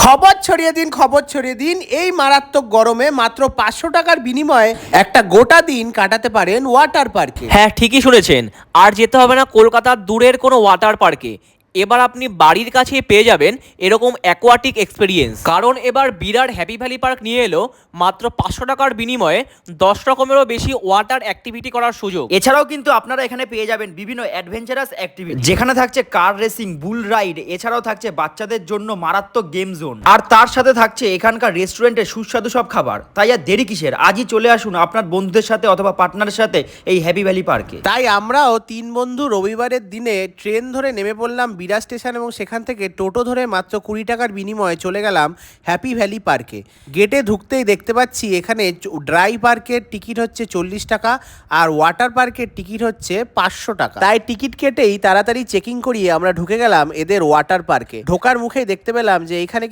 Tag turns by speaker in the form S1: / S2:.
S1: খবর ছড়িয়ে দিন এই মারাত্মক গরমে মাত্র 500 টাকার বিনিময়ে একটা গোটা দিন কাটাতে পারেন ওয়াটার পার্কে।
S2: হ্যাঁ, ঠিকই শুনেছেন। আর যেতে হবে না কলকাতার দূরের কোনো ওয়াটার পার্কে। এবার আপনি বাড়ির কাছেই পেয়ে যাবেন এরকম অ্যাকোয়াটিক এক্সপিরিয়েন্স। কারণ এবার বিরাট হ্যাপি ভ্যালি পার্ক নিয়ে এলো মাত্র 500 টাকার বিনিময়ে 10 রকমেরও বেশি ওয়াটার অ্যাক্টিভিটি করার সুযোগ।
S3: এছাড়াও কিন্তু আপনারা এখানে পেয়ে যাবেন বিভিন্ন অ্যাডভেঞ্চারাস অ্যাক্টিভিটি, যেখানে থাকছে কার রেসিং, বুল রাইড, এছাড়াও থাকছে বাচ্চাদের জন্য মারাত্মক গেম জোন, আর তার সাথে থাকছে এখানকার রেস্টুরেন্টে সুস্বাদু সব খাবার। তাই আর দেরি কিসের, আজই চলে আসুন আপনার বন্ধুদের সাথে অথবা পার্টনারের সাথে এই হ্যাপি ভ্যালি পার্কে।
S1: তাই আমরাও 3 বন্ধু রবিবারের দিনে ট্রেন ধরে নেমে পড়লাম বিরাট স্টেশন এবং সেখান থেকে টোটো ধরে মাত্র 20 টাকার বিনিময়ে চলে গেলাম হ্যাপি ভ্যালি পার্কে। গেটে ঢুকতেই দেখতে পাচ্ছি এখানে ড্রাই পার্কের টিকিট হচ্ছে 40 টাকা আর ওয়াটার পার্কের টিকিট হচ্ছে 500 টাকা। তাই টিকিট কেটেই তাড়াতাড়ি চেকিং করিয়ে আমরা ঢুকে গেলাম এদের ওয়াটার পার্কে। ঢোকার মুখেই দেখতে পেলাম যে এখানে